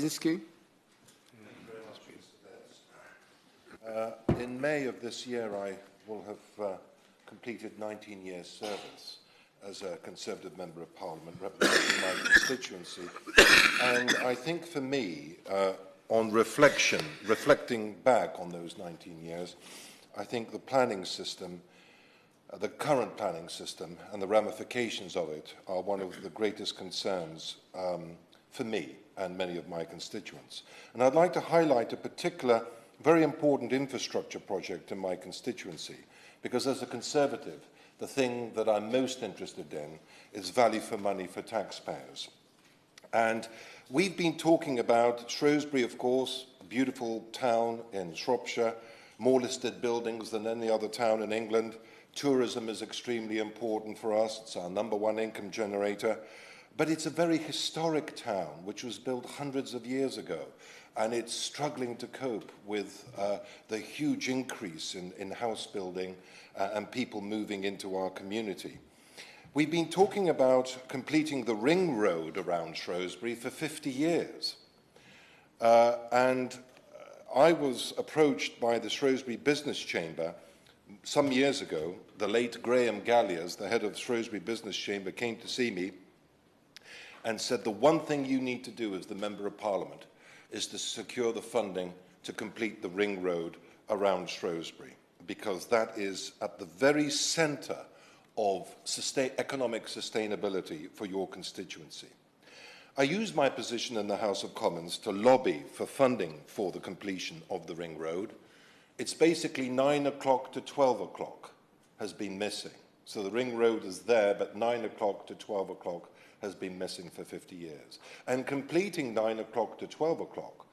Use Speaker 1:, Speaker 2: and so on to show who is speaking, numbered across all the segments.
Speaker 1: Kawczynski.
Speaker 2: In May of this year, I will have completed 19 years' service as a Conservative Member of Parliament representing my constituency. And I think for me, on reflecting back on those 19 years, I think the planning system, the current planning system and the ramifications of it are one of the greatest concerns for me and many of my constituents. And I'd like to highlight a particular very important infrastructure project in my constituency, because as a Conservative, the thing that I'm most interested in is value for money for taxpayers. And we've been talking about Shrewsbury, of course, a beautiful town in Shropshire, more listed buildings than any other town in England. Tourism is extremely important for us. It's our #1 income generator. But it's a very historic town, which was built hundreds of years ago, and it's struggling to cope with the huge increase in house building and people moving into our community. We've been talking about completing the ring road around Shrewsbury for 50 years. And I was approached by the Shrewsbury Business Chamber some years ago. The late Graham Galliers, the head of the Shrewsbury Business Chamber, came to see me and said, the one thing you need to do as the Member of Parliament is to secure the funding to complete the ring road around Shrewsbury, because that is at the very centre of economic sustainability for your constituency. I use my position in the House of Commons to lobby for funding for the completion of the ring road. It's basically 9 o'clock to 12 o'clock has been missing. So the ring road is there, but 9 o'clock to 12 o'clock has been missing for 50 years. And completing 9 o'clock to 12 o'clock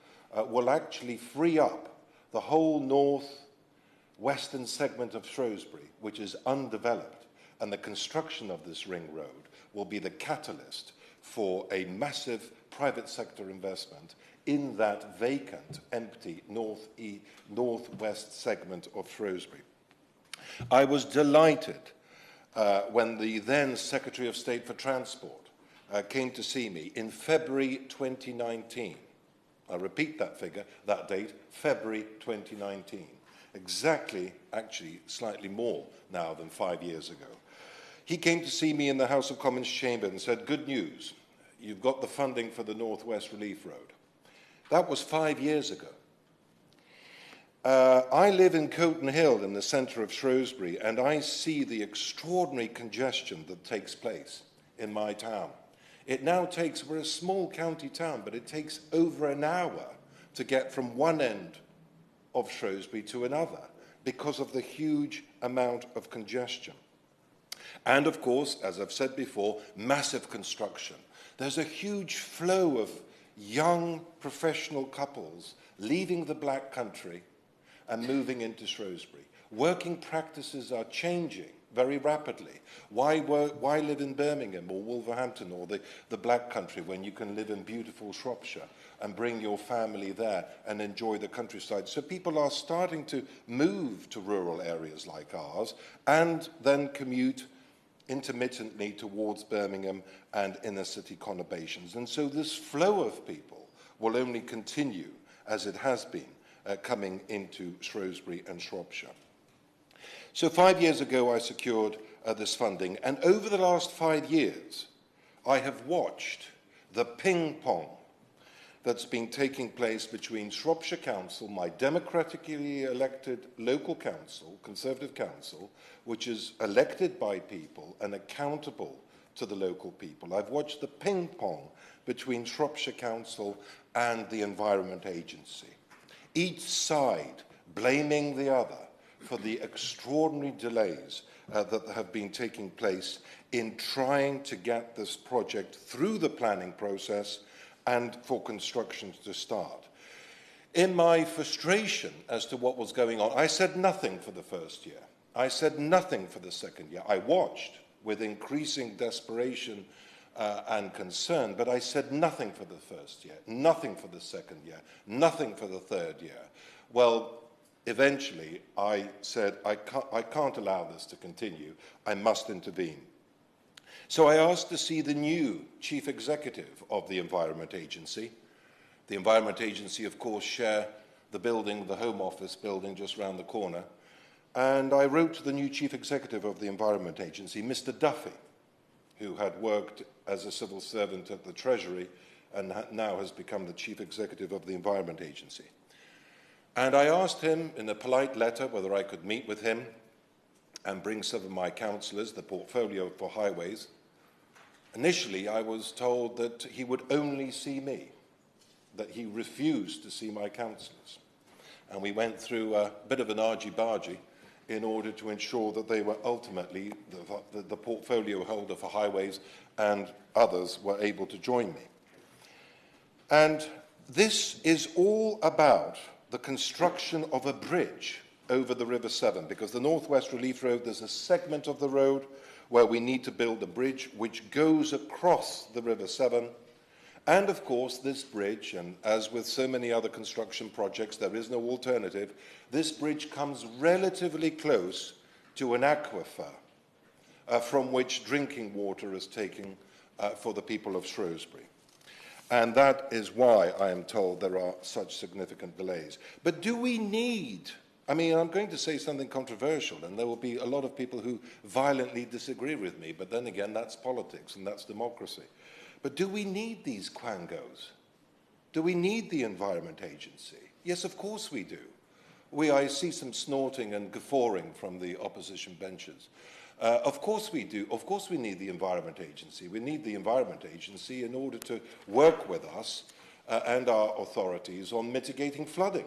Speaker 2: will actually free up the whole north-western segment of Shrewsbury, which is undeveloped. And the construction of this ring road will be the catalyst for a massive private sector investment in that vacant, empty northwest segment of Shrewsbury. I was delighted when the then Secretary of State for Transport came to see me in February 2019. I repeat that figure, that date, February 2019. Exactly, actually, slightly more now than 5 years ago. He came to see me in the House of Commons chamber and said, good news, you've got the funding for the North West Relief Road. That was 5 years ago. I live in Coton Hill in the centre of Shrewsbury, and I see the extraordinary congestion that takes place in my town. It now takes, we're a small county town, but it takes over an hour to get from one end of Shrewsbury to another because of the huge amount of congestion. And of course, as I've said before, massive construction. There's a huge flow of young professional couples leaving the Black Country and moving into Shrewsbury. Working practices are changing very rapidly. Why live in Birmingham or Wolverhampton or the Black Country when you can live in beautiful Shropshire and bring your family there and enjoy the countryside? So people are starting to move to rural areas like ours and then commute intermittently towards Birmingham and inner city conurbations. And so this flow of people will only continue as it has been coming into Shrewsbury and Shropshire. So 5 years ago, I secured this funding, and over the last 5 years, I have watched the ping-pong that's been taking place between Shropshire Council, my democratically elected local council, Conservative council, which is elected by people and accountable to the local people. I've watched the ping-pong between Shropshire Council and the Environment Agency, each side blaming the other for the extraordinary delays that have been taking place in trying to get this project through the planning process and for construction to start. In my frustration as to what was going on, I said nothing for the first year. I said nothing for the second year. I watched with increasing desperation and concern, but I said nothing for the first year, nothing for the second year, nothing for the third year. Well, eventually, I said, I can't allow this to continue. I must intervene. So I asked to see the new chief executive of the Environment Agency, The Environment Agency, of course, share the building, the Home Office building just round the corner. And I wrote to the new Chief Executive of the Environment Agency, Mr. Duffy, who had worked as a civil servant at the Treasury and now has become the Chief Executive of the Environment Agency. And I asked him in a polite letter whether I could meet with him and bring some of my councillors, the portfolio for highways. Initially, I was told that he would only see me, that he refused to see my councillors. And we went through a bit of an argy-bargy in order to ensure that they were ultimately the portfolio holder for highways and others were able to join me. And this is all about the construction of a bridge over the River Severn, because the North West Relief Road, there's a segment of the road where we need to build a bridge which goes across the River Severn. And of course, this bridge, and as with so many other construction projects, there is no alternative, this bridge comes relatively close to an aquifer from which drinking water is taken for the people of Shrewsbury. And that is why I am told there are such significant delays. But do we need, I mean, I'm going to say something controversial, and there will be a lot of people who violently disagree with me, but then again, that's politics and that's democracy. But do we need these quangos? Do we need the Environment Agency? Yes, of course we do. I see some snorting and guffawing from the opposition benches. Of course we do. Of course we need the Environment Agency. We need the Environment Agency in order to work with us and our authorities on mitigating flooding.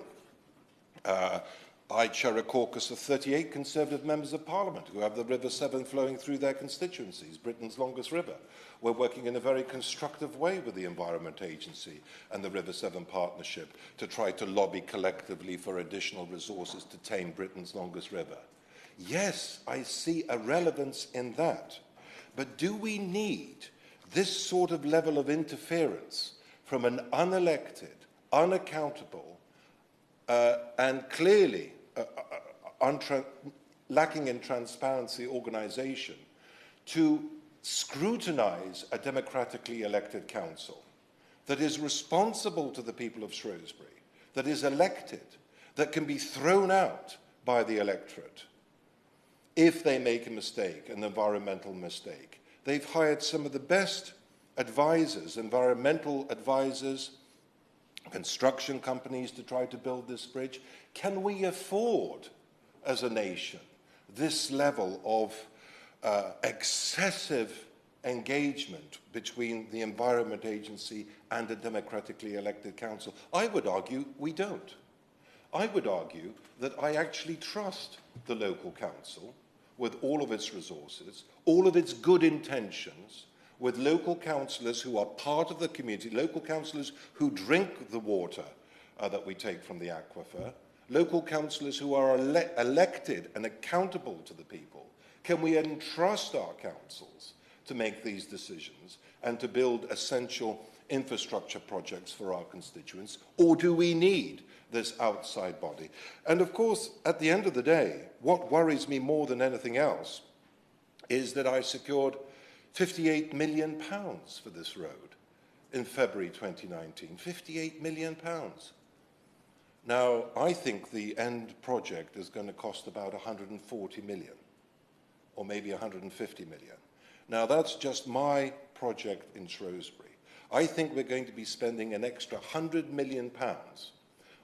Speaker 2: I chair a caucus of 38 Conservative members of Parliament who have the River Severn flowing through their constituencies, Britain's longest river. We're working in a very constructive way with the Environment Agency and the River Severn Partnership to try to lobby collectively for additional resources to tame Britain's longest river. Yes, I see a relevance in that. But do we need this sort of level of interference from an unelected, unaccountable, and clearly lacking in transparency organisation to scrutinise a democratically elected council that is responsible to the people of Shrewsbury, that is elected, that can be thrown out by the electorate if they make a mistake, an environmental mistake? They've hired some of the best advisors, environmental advisors, construction companies to try to build this bridge. Can we afford, as a nation, this level of excessive engagement between the Environment Agency and a democratically elected council? I would argue we don't. I would argue that I actually trust the local council with all of its resources, all of its good intentions, with local councillors who are part of the community, local councillors who drink the water that we take from the aquifer, local councillors who are elected and accountable to the people. Can we entrust our councils to make these decisions and to build essential infrastructure projects for our constituents, or do we need this outside body? And of course, at the end of the day, what worries me more than anything else is that I secured £58 million for this road in February 2019. £58 million. Now, I think the end project is going to cost about 140 million, or maybe 150 million. Now, that's just my project in Shrewsbury. I think we're going to be spending an extra £100 million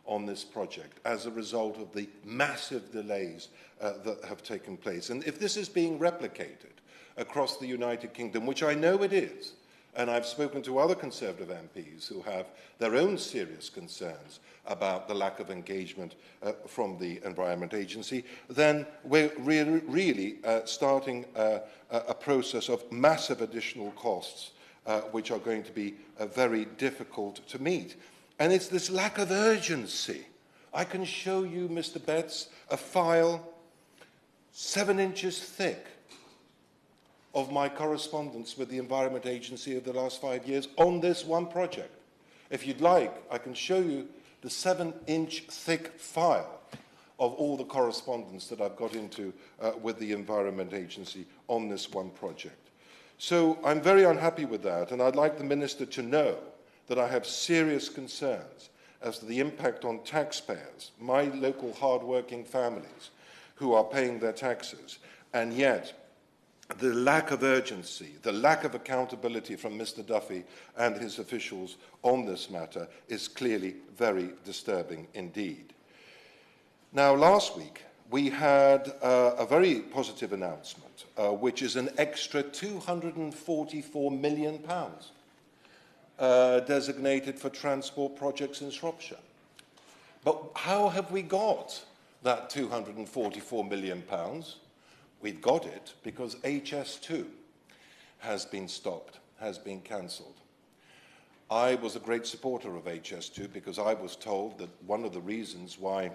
Speaker 2: on this project as a result of the massive delays that have taken place. And if this is being replicated across the United Kingdom, which I know it is, and I've spoken to other Conservative MPs who have their own serious concerns about the lack of engagement from the Environment Agency, then we're really starting a process of massive additional costs which are going to be very difficult to meet. And it's this lack of urgency. I can show you, Mr. Betts, a file 7 inches thick of my correspondence with the Environment Agency over the last 5 years on this one project. If you'd like, I can show you the 7-inch thick file of all the correspondence that I've got into with the Environment Agency on this one project. So I'm very unhappy with that, and I'd like the Minister to know that I have serious concerns as to the impact on taxpayers, my local hard-working families who are paying their taxes, and yet the lack of urgency, the lack of accountability from Mr. Duffy and his officials on this matter is clearly very disturbing indeed. Now, last week, we had a very positive announcement, which is an extra £244 million designated for transport projects in Shropshire. But how have we got that £244 million? We've got it because HS2 has been stopped, has been cancelled. I was a great supporter of HS2 because I was told that one of the reasons why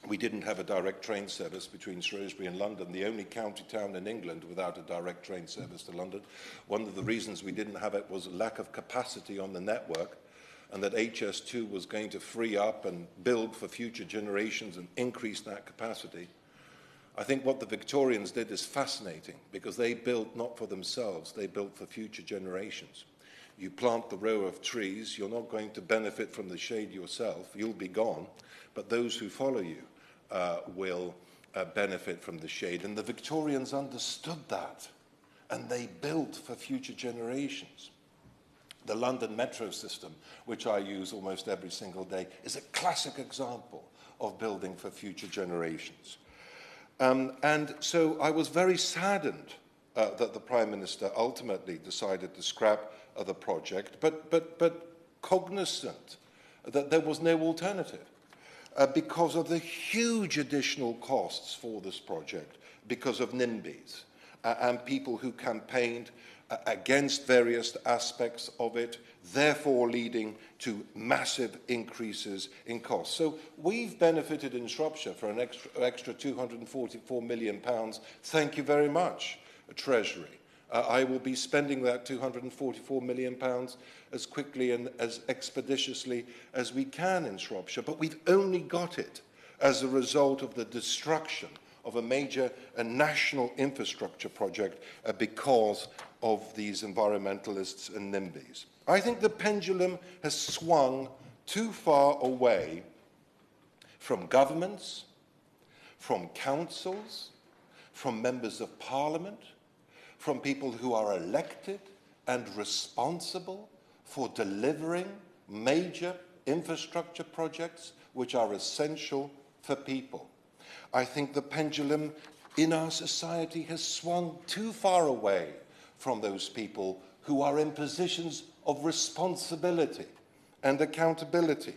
Speaker 2: we didn't have a direct train service between Shrewsbury and London, the only county town in England without a direct train service to London, one of the reasons we didn't have it was a lack of capacity on the network, and that HS2 was going to free up and build for future generations and increase that capacity. I think what the Victorians did is fascinating because they built not for themselves, they built for future generations. You plant the row of trees, you're not going to benefit from the shade yourself, you'll be gone, but those who follow you will benefit from the shade. And the Victorians understood that, and they built for future generations. The London metro system, which I use almost every single day, is a classic example of building for future generations. And so I was very saddened that the Prime Minister ultimately decided to scrap the project, but cognizant that there was no alternative. Because of the huge additional costs for this project, because of NIMBYs and people who campaigned against various aspects of it, therefore leading to massive increases in costs. So we've benefited in Shropshire for an extra £244 million. Thank you very much, Treasury. I will be spending that £244 million as quickly and as expeditiously as we can in Shropshire, but we've only got it as a result of the destruction of a major national infrastructure project because of these environmentalists and NIMBYs. I think the pendulum has swung too far away from governments, from councils, from members of parliament, from people who are elected and responsible for delivering major infrastructure projects which are essential for people. I think the pendulum in our society has swung too far away from those people who are in positions of responsibility and accountability.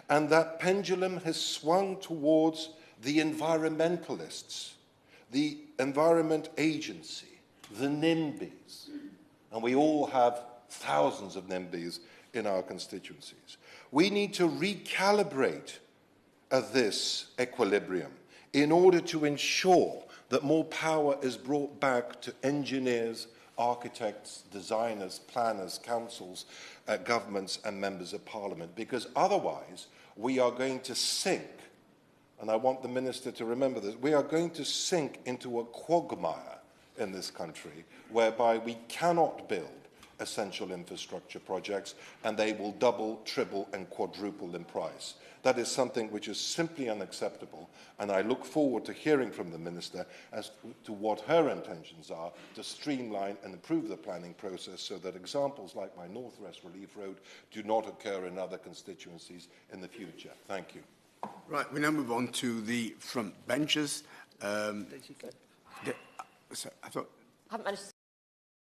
Speaker 2: And that pendulum has swung towards the environmentalists, the Environment Agency, the NIMBYs, and we all have thousands of NIMBYs in our constituencies. We need to recalibrate this equilibrium in order to ensure that more power is brought back to engineers, architects, designers, planners, councils, governments and members of parliament, because otherwise we are going to sink, and I want the Minister to remember this, we are going to sink into a quagmire in this country, whereby we cannot build essential infrastructure projects and they will double, triple and quadruple in price. That is something which is simply unacceptable, and I look forward to hearing from the Minister as to what her intentions are to streamline and improve the planning process so that examples like my North West Relief Road do not occur in other constituencies in the future. Thank you.
Speaker 1: Right, we now move on to the front benches.
Speaker 3: I haven't managed to